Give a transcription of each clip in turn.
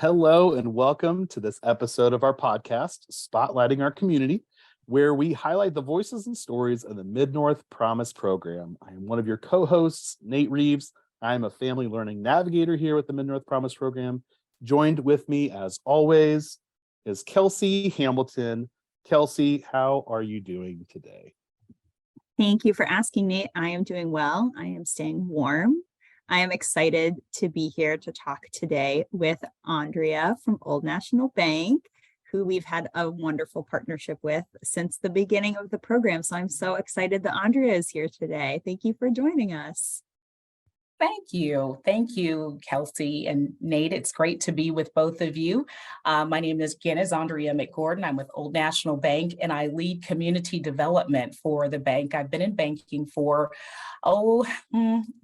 Hello and welcome to this episode of our podcast, Spotlighting Our Community, where we highlight the voices and stories of the Mid-North Promise Program. I am one of your co-hosts, Nate Reeves. I am a family learning navigator here with the Mid-North Promise Program. Joined with me, as always, is Kelsey Hamilton. Kelsey, how are you doing today? Thank you for asking, Nate. I am doing well. I am staying warm. I am excited to be here to talk today with Andrea from Old National Bank, who we've had a wonderful partnership with since the beginning of the program. So I'm so excited that Andrea is here today. Thank you for joining us. Thank you. Thank you, Kelsey and Nate. It's great to be with both of you. My name is Andrea McGordon. I'm with Old National Bank and I lead community development for the bank. I've been in banking for,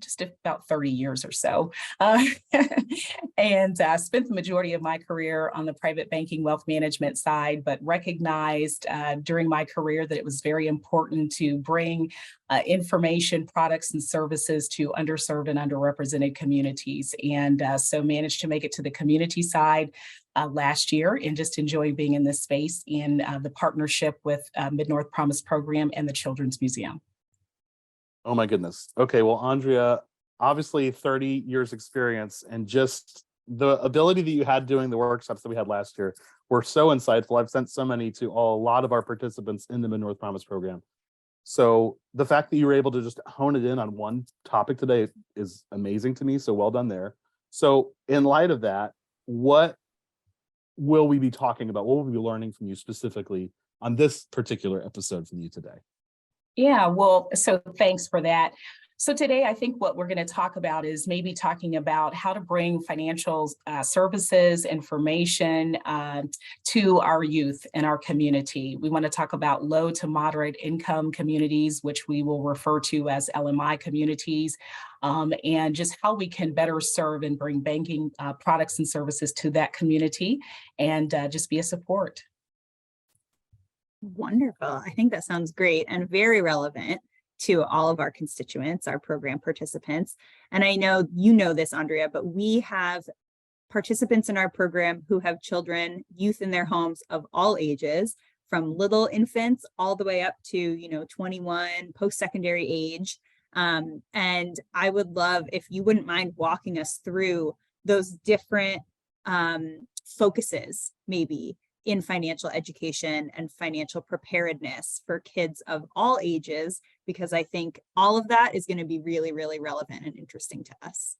just about 30 years or so. And spent the majority of my career on the private banking wealth management side, but recognized during my career that it was very important to bring information, products, and services to underserved and underrepresented communities. And so managed to make it to the community side last year and just enjoy being in this space in the partnership with Mid-North Promise Program and the Children's Museum. Oh my goodness. Okay, well, Andrea, obviously 30 years experience and just the ability that you had doing the workshops that we had last year were so insightful. I've sent so many to a lot of our participants in the Mid-North Promise Program. So the fact that you were able to just hone it in on one topic today is amazing to me. So well done there. So in light of that, what will we be talking about? What will we be learning from you specifically on this particular episode from you today? Yeah, well, so thanks for that. So today, I think what we're going to talk about is maybe talking about how to bring financial services, information to our youth and our community. We want to talk about low to moderate income communities, which we will refer to as LMI communities, and just how we can better serve and bring banking products and services to that community and just be a support. Wonderful. I think that sounds great and very relevant to all of our constituents, our program participants. And I know you know this, Andrea, but we have participants in our program who have children, youth in their homes of all ages, from little infants all the way up to, 21, post-secondary age. And I would love if you wouldn't mind walking us through those different focuses, maybe, in financial education and financial preparedness for kids of all ages, because I think all of that is going to be really, really relevant and interesting to us.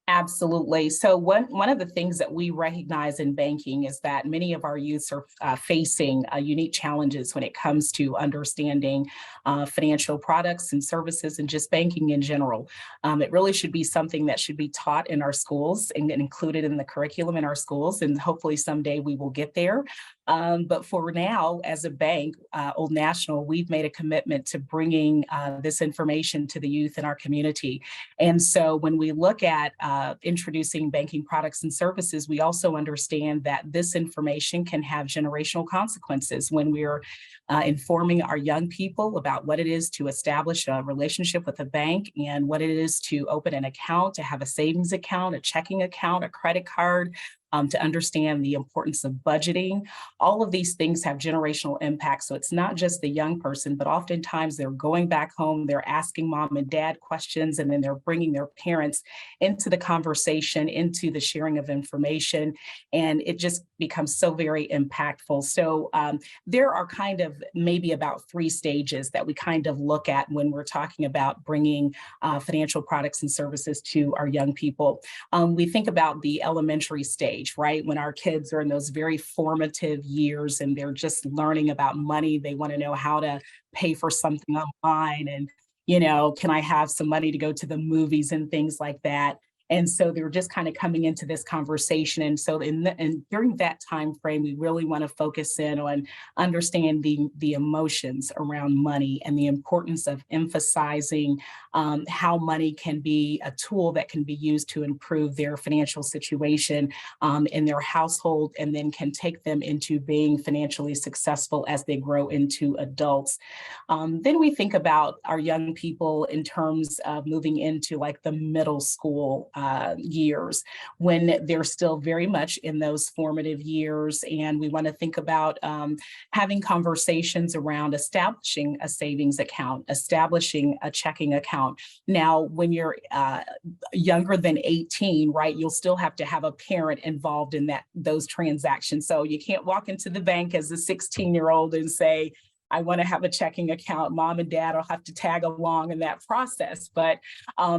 Absolutely. So one of the things that we recognize in banking is that many of our youths are facing unique challenges when it comes to understanding financial products and services and just banking in general. It really should be something that should be taught in our schools and included in the curriculum in our schools. And hopefully someday we will get there. But for now, as a bank, Old National, we've made a commitment to bringing this information to the youth in our community. And so when we look at introducing banking products and services, we also understand that this information can have generational consequences when we're informing our young people about what it is to establish a relationship with a bank and what it is to open an account, to have a savings account, a checking account, a credit card, to understand the importance of budgeting. All of these things have generational impact. So it's not just the young person, but oftentimes they're going back home, they're asking mom and dad questions, and then they're bringing their parents into the conversation, into the sharing of information, and it just becomes so very impactful. So there are kind of maybe about 3 stages that we kind of look at when we're talking about bringing financial products and services to our young people. We think about the elementary stage, right? When our kids are in those very formative years and they're just learning about money, they want to know how to pay for something online and, can I have some money to go to the movies and things like that. And so they're just kind of coming into this conversation. And so during that time frame, we really want to focus in on understanding the emotions around money and the importance of emphasizing how money can be a tool that can be used to improve their financial situation in their household, and then can take them into being financially successful as they grow into adults. Then we think about our young people in terms of moving into like the middle school years, when they're still very much in those formative years. And we want to think about having conversations around establishing a savings account, establishing a checking account. Now, when you're younger than 18, right, you'll still have to have a parent involved in those transactions. So you can't walk into the bank as a 16-year-old and say, I want to have a checking account. Mom and dad will have to tag along in that process. But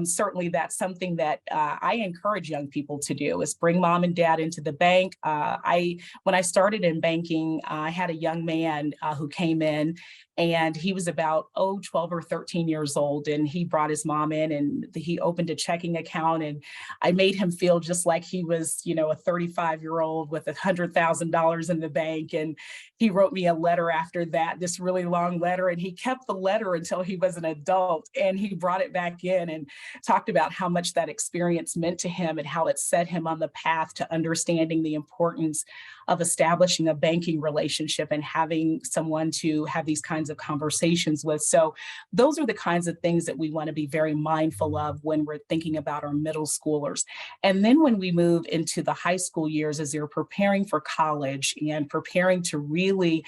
certainly that's something that I encourage young people to do, is bring mom and dad into the bank. When I started in banking, I had a young man who came in, and he was about 12 or 13 years old. And he brought his mom in and he opened a checking account. And I made him feel just like he was, a 35-year-old with $100,000 in the bank. And he wrote me a letter after that, this really long letter. And he kept the letter until he was an adult. And he brought it back in and talked about how much that experience meant to him and how it set him on the path to understanding the importance of establishing a banking relationship and having someone to have these kinds of conversations with. So those are the kinds of things that we want to be very mindful of when we're thinking about our middle schoolers. And then when we move into the high school years, as they're preparing for college and preparing to really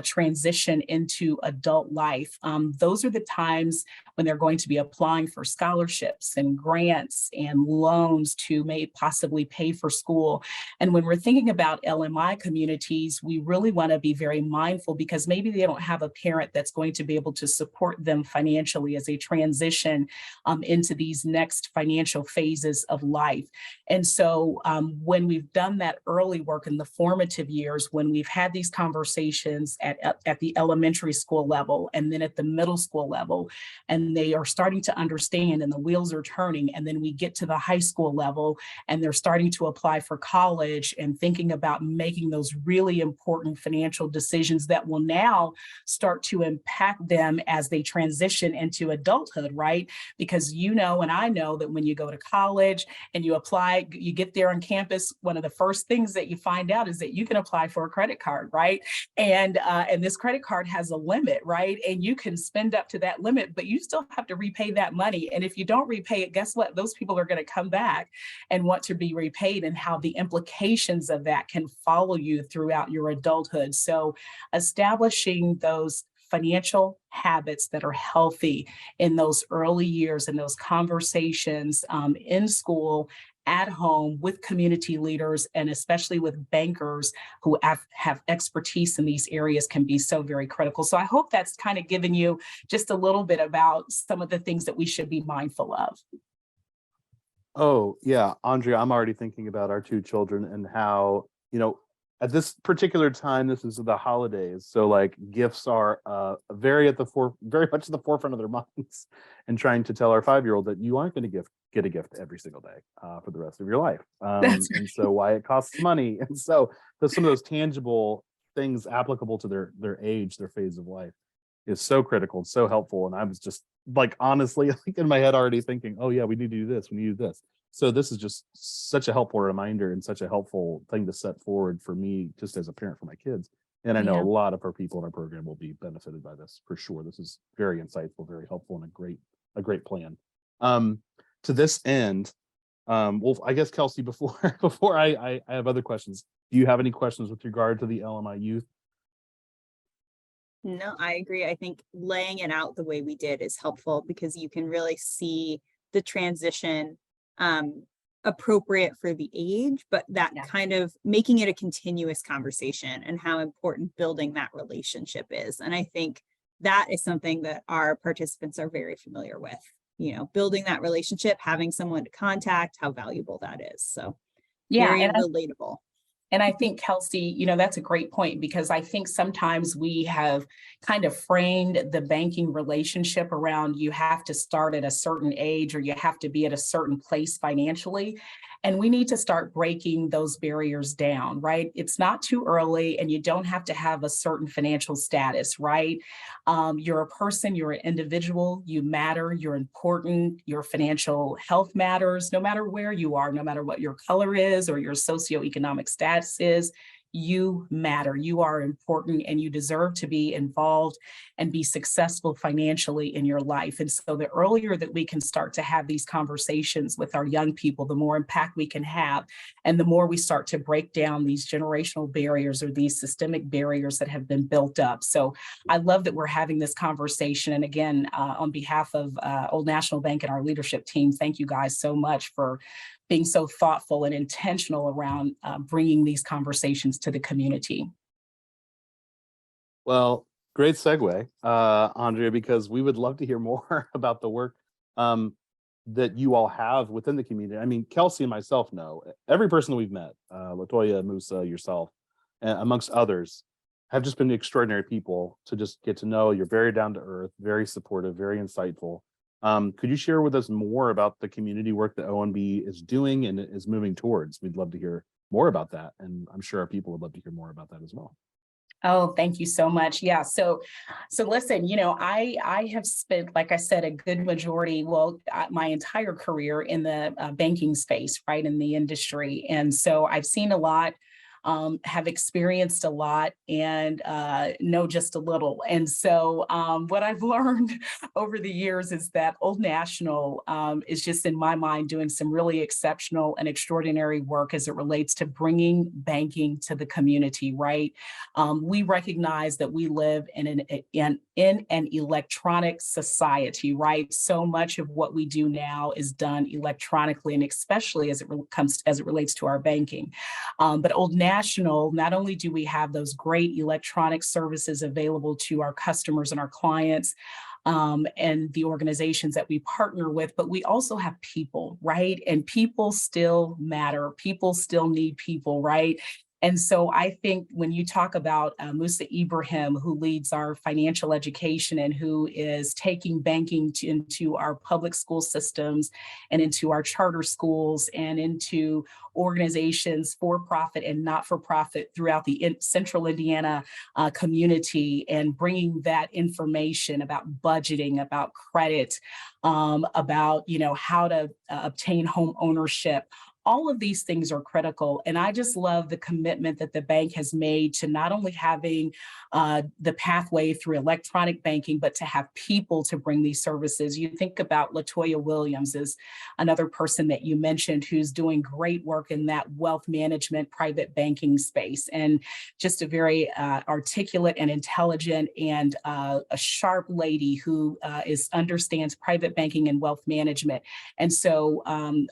transition into adult life, those are the times when they're going to be applying for scholarships and grants and loans to possibly pay for school. And when we're thinking about LMI communities, we really want to be very mindful, because maybe they don't have a parent that's going to be able to support them financially as they transition into these next financial phases of life. And so when we've done that early work in the formative years, when we've had these conversations at the elementary school level and then at the middle school level, and they are starting to understand and the wheels are turning, and then we get to the high school level and they're starting to apply for college and thinking about making those really important financial decisions that will now start to impact them as they transition into adulthood, right? Because and I know that when you go to college and you apply, you get there on campus, one of the first things that you find out is that you can apply for a credit card, right? And this credit card has a limit, right? And you can spend up to that limit, but you still have to repay that money. And if you don't repay it, guess what? Those people are going to come back and want to be repaid, and how the implications of that can follow you throughout your adulthood. So establishing those financial habits that are healthy in those early years and those conversations in school, at home, with community leaders, and especially with bankers who have expertise in these areas, can be so very critical. So I hope that's kind of given you just a little bit about some of the things that we should be mindful of. Oh, yeah, Andrea, I'm already thinking about our two children and how, at this particular time, this is the holidays. So like gifts are very much at the forefront of their minds, and trying to tell our 5-year-old that you aren't going to get a gift every single day for the rest of your life. And so why it costs money. And so there's some of those tangible things applicable to their age, their phase of life, is so critical, so helpful. And I was just like, honestly, in my head already thinking, oh yeah, we need to do this, we need to do this. So this is just such a helpful reminder and such a helpful thing to set forward for me, just as a parent for my kids. And I know a lot of our people in our program will be benefited by this for sure. This is very insightful, very helpful, and a great plan. To this end, well, I guess Kelsey, before I have other questions, do you have any questions with regard to the LMI youth? No, I agree. I think laying it out the way we did is helpful, because you can really see the transition appropriate for the age, but that kind of making it a continuous conversation, and how important building that relationship is. And I think that is something that our participants are very familiar with, building that relationship, having someone to contact, how valuable that is. So very relatable. And I think, Kelsey, that's a great point, because I think sometimes we have kind of framed the banking relationship around you have to start at a certain age, or you have to be at a certain place financially. And we need to start breaking those barriers down, right? It's not too early, and you don't have to have a certain financial status, right? You're a person, you're an individual, you matter, you're important, your financial health matters, no matter where you are, no matter what your color is or your socioeconomic status is. you matter, you are important, and you deserve to be involved and be successful financially in your life. And so the earlier that we can start to have these conversations with our young people, the more impact we can have, and the more we start to break down these generational barriers or these systemic barriers that have been built up. So I love that we're having this conversation. And again, on behalf of Old National Bank and our leadership team, thank you guys so much for being so thoughtful and intentional around bringing these conversations to the community. Well, great segue, Andrea, because we would love to hear more about the work that you all have within the community. I mean, Kelsey and myself know every person that we've met, Latoya, Musa, yourself, amongst others, have just been extraordinary people to just get to know. You're very down to earth, very supportive, very insightful. Could you share with us more about the community work that ONB is doing and is moving towards? We'd love to hear more about that. And I'm sure our people would love to hear more about that as well. Oh, thank you so much. Yeah. So listen, I have spent, like I said, a good majority, my entire career in the banking space, right, in the industry. And so I've seen a lot, have experienced a lot, and know just a little. And so what I've learned over the years is that Old National is just, in my mind, doing some really exceptional and extraordinary work as it relates to bringing banking to the community, right? We recognize that we live in an electronic society, right? So much of what we do now is done electronically, and especially as it relates to our banking. But Old National, not only do we have those great electronic services available to our customers and our clients, and the organizations that we partner with, but we also have people, right? And people still matter. People still need people, right? And so I think when you talk about Musa Ibrahim, who leads our financial education and who is taking banking into our public school systems and into our charter schools and into organizations for profit and not for profit throughout the central Indiana community, and bringing that information about budgeting, about credit, about how to obtain home ownership. All of these things are critical. And I just love the commitment that the bank has made to not only having the pathway through electronic banking, but to have people to bring these services. You think about Latoya Williams is another person that you mentioned who's doing great work in that wealth management private banking space, and just a very articulate and intelligent and a sharp lady who understands private banking and wealth management. And so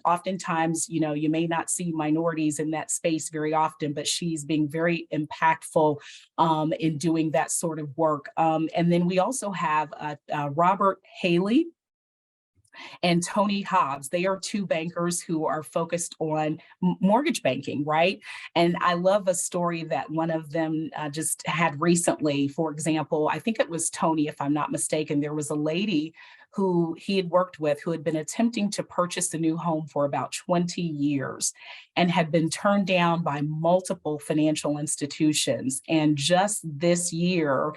oftentimes, you may not see minorities in that space very often, but she's being very impactful in doing that sort of work. And then we also have Robert Haley and Tony Hobbs. They are two bankers who are focused on mortgage banking, right? And I love a story that one of them just had recently. For example, I think it was Tony, if I'm not mistaken. There was a lady who he had worked with who had been attempting to purchase a new home for about 20 years and had been turned down by multiple financial institutions. And just this year,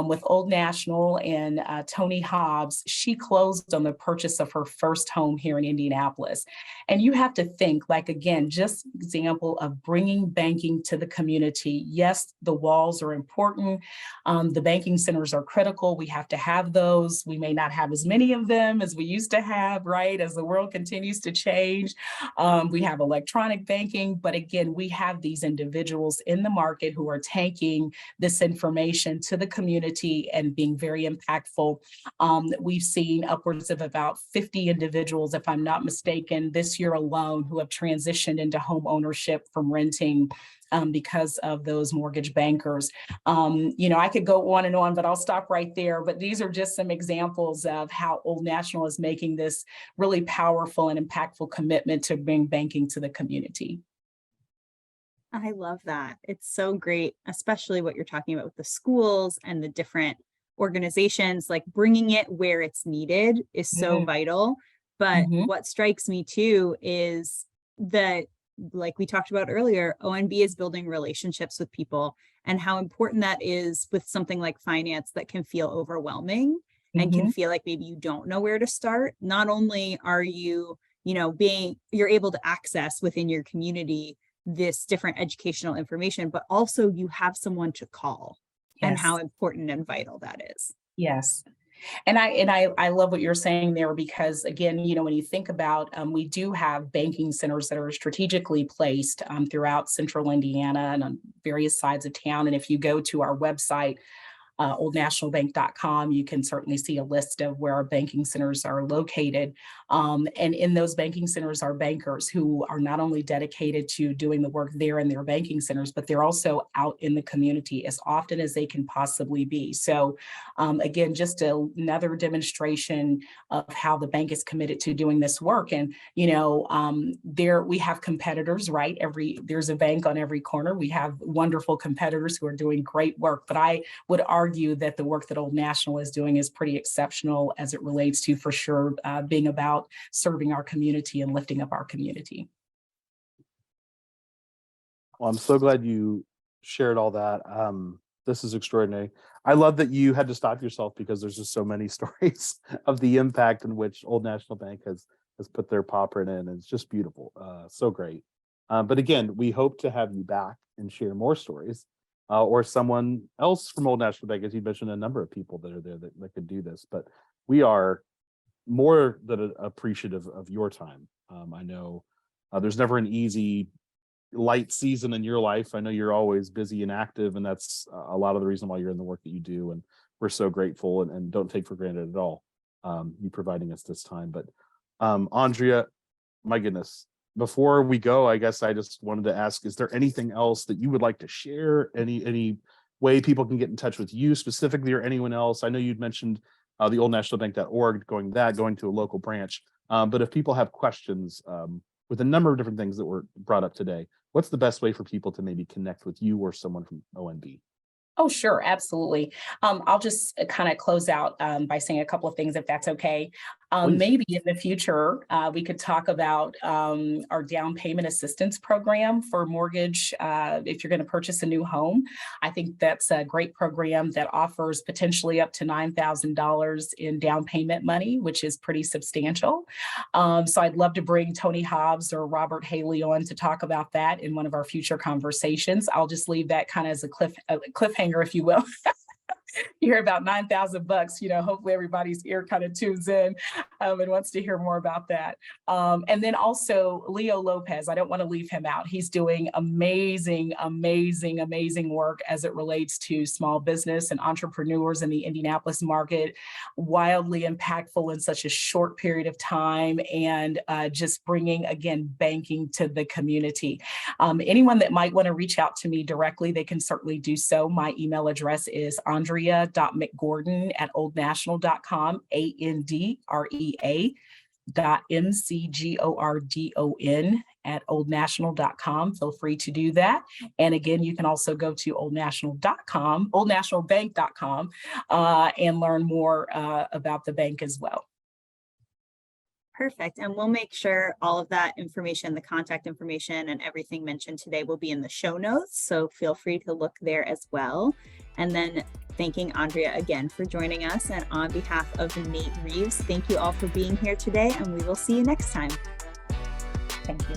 with Old National and Tony Hobbs, she closed on the purchase of her first home here in Indianapolis. And you have to think, like, again, just example of bringing banking to the community. Yes, the walls are important. The banking centers are critical. We have to have those. We may not have as many of them as we used to have, right? As the world continues to change, we have electronic banking, but again, we have these individuals in the market who are taking this information to the community and being very impactful. We've seen upwards of about 50 individuals, if I'm not mistaken, this year alone, who have transitioned into home ownership from renting because of those mortgage bankers. I could go on and on, but I'll stop right there. But these are just some examples of how Old National is making this really powerful and impactful commitment to bring banking to the community. I love that. It's so great, especially what you're talking about with the schools and the different organizations, like bringing it where it's needed is so vital. But what strikes me too is that, like we talked about earlier, ONB is building relationships with people, and how important that is with something like finance that can feel overwhelming and can feel like maybe you don't know where to start. Not only are you, you're able to access within your community this different educational information, but also you have someone to call and Yes. how important and vital that is. Yes. And I love what you're saying there, because again, when you think about, we do have banking centers that are strategically placed throughout central Indiana and on various sides of town. And if you go to our website, oldnationalbank.com, you can certainly see a list of where our banking centers are located. And in those banking centers are bankers who are not only dedicated to doing the work there in their banking centers, but they're also out in the community as often as they can possibly be. So again, just another demonstration of how the bank is committed to doing this work. And, there we have competitors, right? There's a bank on every corner. We have wonderful competitors who are doing great work, but I would argue that the work that Old National is doing is pretty exceptional as it relates to, for sure, being about serving our community and lifting up our community. Well, I'm so glad you shared all that. This is extraordinary. I love that you had to stop yourself because there's just so many stories of the impact in which Old National Bank has put their paw print in. And it's just beautiful. So great. But again, we hope to have you back and share more stories. Or someone else from Old National Bank, as you mentioned, a number of people that are there that could do this. But we are more than appreciative of your time. I know there's never an easy, light season in your life. I know you're always busy and active, and that's a lot of the reason why you're in the work that you do. And we're so grateful and don't take for granted at all you providing us this time. But Andrea, my goodness. Before we go, I guess I just wanted to ask, is there anything else that you would like to share? Any way people can get in touch with you specifically or anyone else? I know you'd mentioned the oldnationalbank.org, going to a local branch. But if people have questions with a number of different things that were brought up today, what's the best way for people to maybe connect with you or someone from ONB? Oh, sure. Absolutely. I'll just kind of close out by saying a couple of things, if that's okay. Please. Maybe in the future, we could talk about our down payment assistance program for mortgage if you're going to purchase a new home. I think that's a great program that offers potentially up to $9,000 in down payment money, which is pretty substantial. So I'd love to bring Tony Hobbs or Robert Haley on to talk about that in one of our future conversations. I'll just leave that kind of as a cliffhanger, if you will. You hear about $9,000, hopefully everybody's ear kind of tunes in and wants to hear more about that. And then also Leo Lopez, I don't want to leave him out. He's doing amazing work as it relates to small business and entrepreneurs in the Indianapolis market, wildly impactful in such a short period of time, and just bringing, again, banking to the community. Anyone that might want to reach out to me directly, they can certainly do so. My email address is andrea.mcgordon@oldnational.com, andrea.mcgordon@oldnational.com. Feel free to do that. And again, you can also go to oldnationalbank.com, and learn more about the bank as well. Perfect. And we'll make sure all of that information, the contact information and everything mentioned today will be in the show notes. So feel free to look there as well. And then thanking Andrea again for joining us. And on behalf of Nate Reeves, thank you all for being here today, and we will see you next time. Thank you.